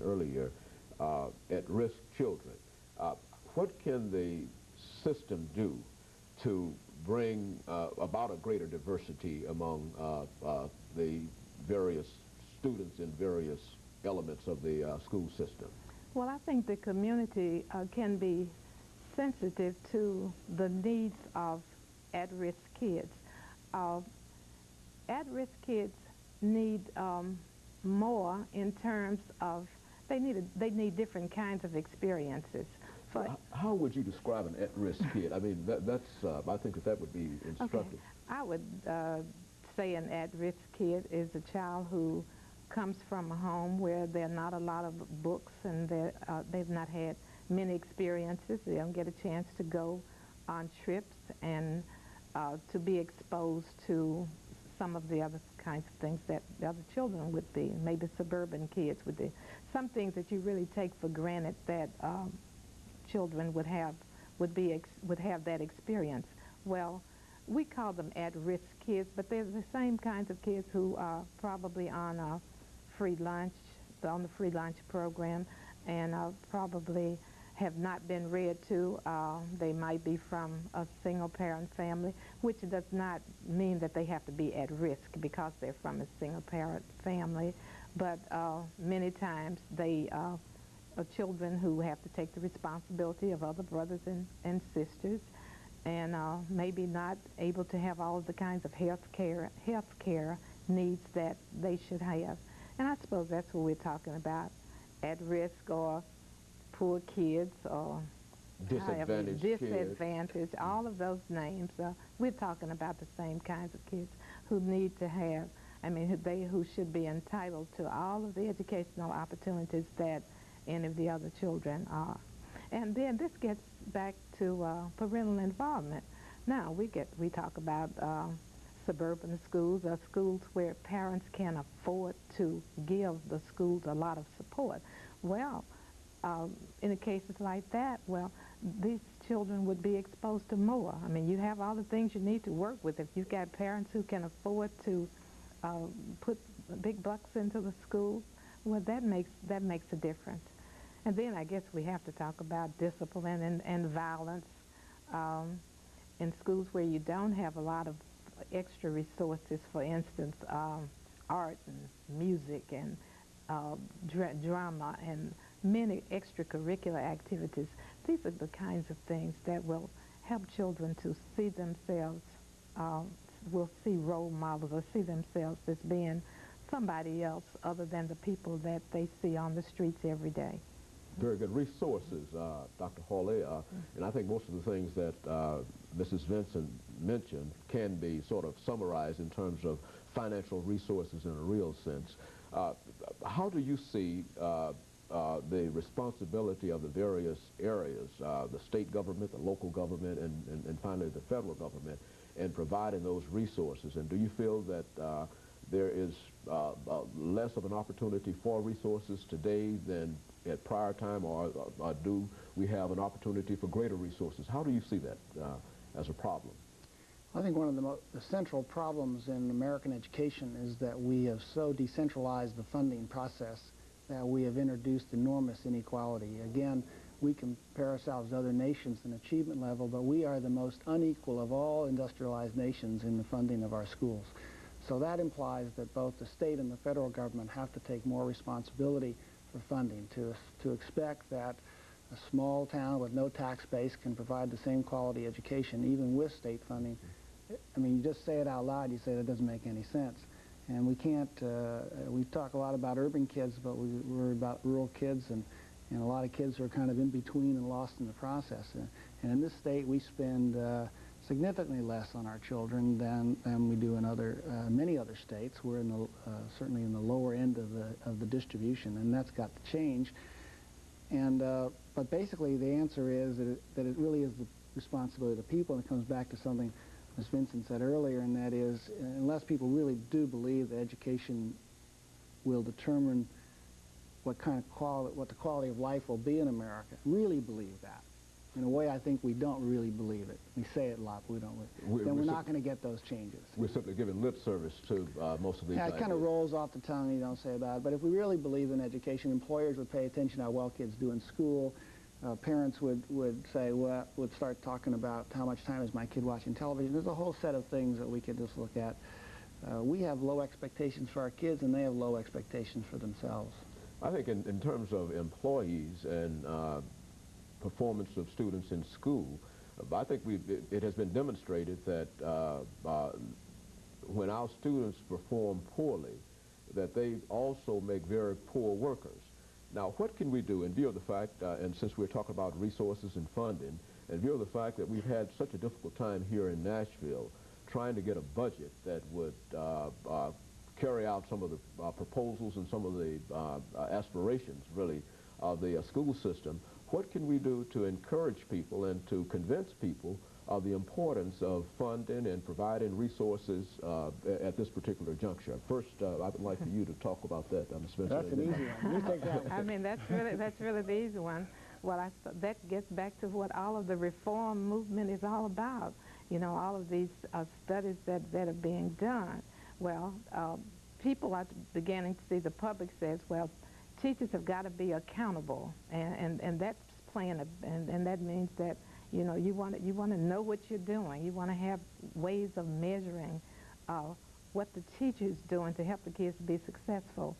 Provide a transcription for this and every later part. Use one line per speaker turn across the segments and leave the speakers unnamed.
earlier, at-risk children. What can the system do to bring about a greater diversity among the various students in various elements of the school system?
Well, I think the community can be sensitive to the needs of at-risk kids. At-risk kids need more in terms of they need different kinds of experiences.
How would you describe an at-risk kid? I mean, I think that would be instructive.
Okay. I would say an at-risk kid is a child who comes from a home where there are not a lot of books and they've not had many experiences. They don't get a chance to go on trips and to be exposed to some of the other kinds of things that the other children would be, maybe suburban kids would be. Some things that you really take for granted that children would have that experience. Well, we call them at-risk kids, but they're the same kinds of kids who are probably on a free lunch, on the free lunch program, and probably have not been read to. They might be from a single-parent family, which does not mean that they have to be at risk because they're from a single-parent family, but many times they are children who have to take the responsibility of other brothers and sisters, and maybe not able to have all of the kinds of health care needs that they should have. And I suppose that's what we're talking about, at risk or poor kids or disadvantaged, all of those names. We're talking about the same kinds of kids who need to have, who should be entitled to all of the educational opportunities that any of the other children are. And then this gets back to parental involvement. Now we talk about suburban schools, or schools where parents can afford to give the schools a lot of support. Well, in cases like that, well, these children would be exposed to more. I mean, you have all the things you need to work with. If you've got parents who can afford to put big bucks into the school, well, that makes a difference. And then I guess we have to talk about discipline and violence in schools where you don't have a lot of extra resources, for instance, art and music and drama and many extracurricular activities. These are the kinds of things that will help children to see themselves, will see role models or see themselves as being somebody else other than the people that they see on the streets every day.
Very good. Resources, Dr. Hawley, and I think most of the things that Mrs. Vinson mentioned can be sort of summarized in terms of financial resources in a real sense. How do you see the responsibility of the various areas, the state government, the local government, and finally the federal government, in providing those resources? And do you feel that there is less of an opportunity for resources today than at prior time, or do we have an opportunity for greater resources? How do you see that as a problem?
I think one of the central problems in American education is that we have so decentralized the funding process that we have introduced enormous inequality. Again, we compare ourselves to other nations in achievement level, but we are the most unequal of all industrialized nations in the funding of our schools. So that implies that both the state and the federal government have to take more responsibility for funding, to expect that a small town with no tax base can provide the same quality education even with state funding. I mean, you just say it out loud, you say that doesn't make any sense. And we can't, we talk a lot about urban kids, but we worry about rural kids, and a lot of kids are kind of in between and lost in the process. And in this state, we spend significantly less on our children than we do in many other states. We're in the, certainly in the lower end of the distribution, and that's got to change. And but basically, the answer is that it really is the responsibility of the people, and it comes back to something Ms. Vinson said earlier, and that is, unless people really do believe that education will determine what the quality of life will be in America, really believe that, In a way, I think we don't really believe it. We say it a lot, but we don't. Then we're not going to get those changes.
We're simply giving lip service to most of these ideas.
It kind of rolls off the tongue, you don't say about it. But if we really believe in education, employers would pay attention to how well kids do in school. Parents would say, well, would start talking about how much time is my kid watching television. There's a whole set of things that we could just look at. We have low expectations for our kids, and they have low expectations for themselves.
I think in terms of employees and performance of students in school, I think it has been demonstrated that when our students perform poorly, that they also make very poor workers. Now, what can we do in view of the fact, and since we're talking about resources and funding, in view of the fact that we've had such a difficult time here in Nashville trying to get a budget that would carry out some of the proposals and some of the aspirations, really, of the school system, what can we do to encourage people and to convince people of the importance of funding and providing resources at this particular juncture? First, I would like for you to talk about that, Ms. Spencer.
That's an easy one. You take that one.
I mean, that's really the easy one. Well, that gets back to what all of the reform movement is all about. You know, all of these studies that are being done. Well, people are beginning to see, the public says, well, teachers have got to be accountable, and that's playing, and that means that, you know, you want to know what you're doing. You want to have ways of measuring what the teacher's doing to help the kids be successful.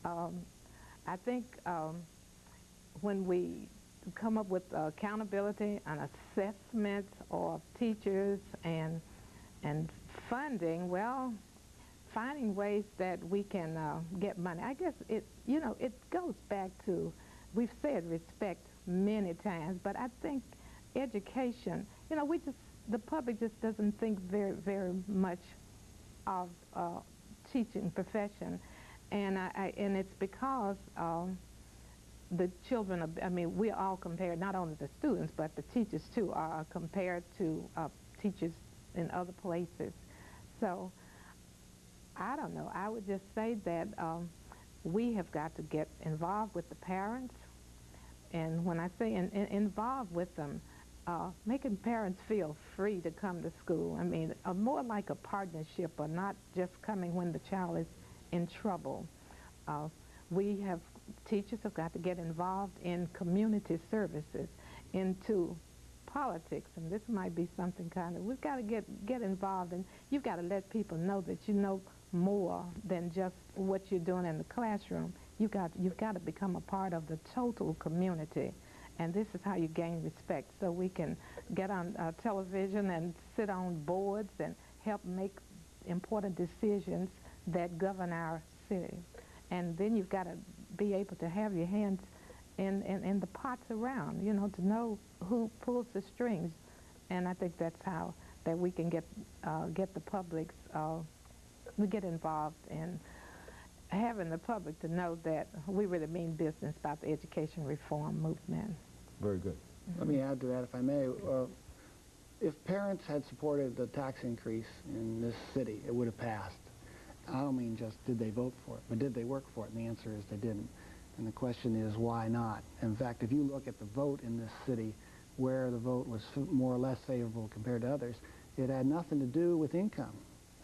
I think when we come up with accountability and assessments of teachers and funding, well, finding ways that we can get money. I guess it goes back to, we've said respect many times, but I think education, you know, the public just doesn't think very much of teaching profession, and it's because the children, I mean, we're all compared, not only the students, but the teachers too, are compared to teachers in other places. So, I don't know, I would just say that we have got to get involved with the parents, and when I say involved with them, making parents feel free to come to school. I mean, more like a partnership, or not just coming when the child is in trouble. Teachers have got to get involved in community services, into politics, and this might be something kind of, we've got to get involved, and you've got to let people know that you know more than just what you're doing in the classroom. You've got to become a part of the total community, and this is how you gain respect. So we can get on television and sit on boards and help make important decisions that govern our city. And then you've got to be able to have your hands in the pots around, you know, to know who pulls the strings. And I think that's how that we can get the public's, we get involved in having the public to know that we really mean business about the education reform movement.
Very good.
Let me add to that, if I may. If parents had supported the tax increase in this city, it would have passed. I don't mean just did they vote for it, but did they work for it? And the answer is they didn't. And the question is, why not? In fact, if you look at the vote in this city, where the vote was more or less favorable compared to others, it had nothing to do with income.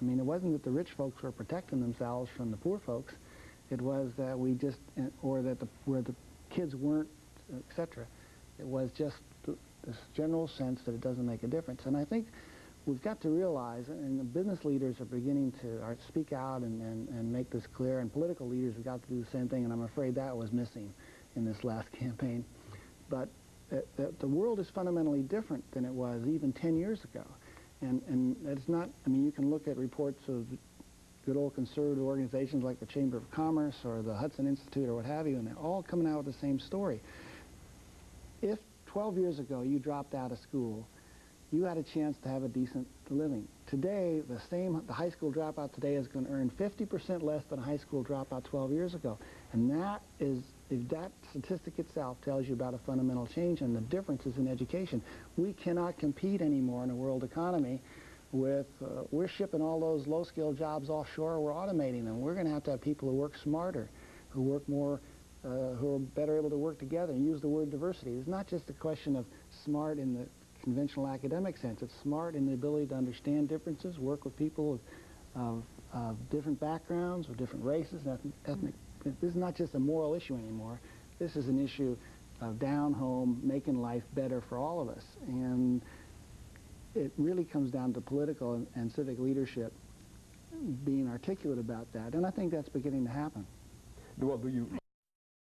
I mean, it wasn't that the rich folks were protecting themselves from the poor folks. It was that we just, or that where the kids weren't, etc. It was just this general sense that it doesn't make a difference. And I think we've got to realize, and the business leaders are beginning to speak out and make this clear, and political leaders have got to do the same thing, and I'm afraid that was missing in this last campaign. But the world is fundamentally different than it was even 10 years ago. And it's not, I mean, you can look at reports of good old conservative organizations like the Chamber of Commerce or the Hudson Institute or what have you, and they're all coming out with the same story. If 12 years ago you dropped out of school, you had a chance to have a decent living. Today, the high school dropout today is going to earn 50% less than a high school dropout 12 years ago. And that is, if that statistic itself tells you about a fundamental change and the differences in education. We cannot compete anymore in a world economy with, we're shipping all those low-skilled jobs offshore, we're automating them. We're going to have people who work smarter, who work more who are better able to work together and use the word diversity. It's not just a question of smart in the conventional academic sense. It's smart in the ability to understand differences, work with people of different backgrounds, or different races, ethnic. This is not just a moral issue anymore. This is an issue of down home, making life better for all of us. And it really comes down to political and civic leadership being articulate about that. And I think that's beginning to happen.
Well, do you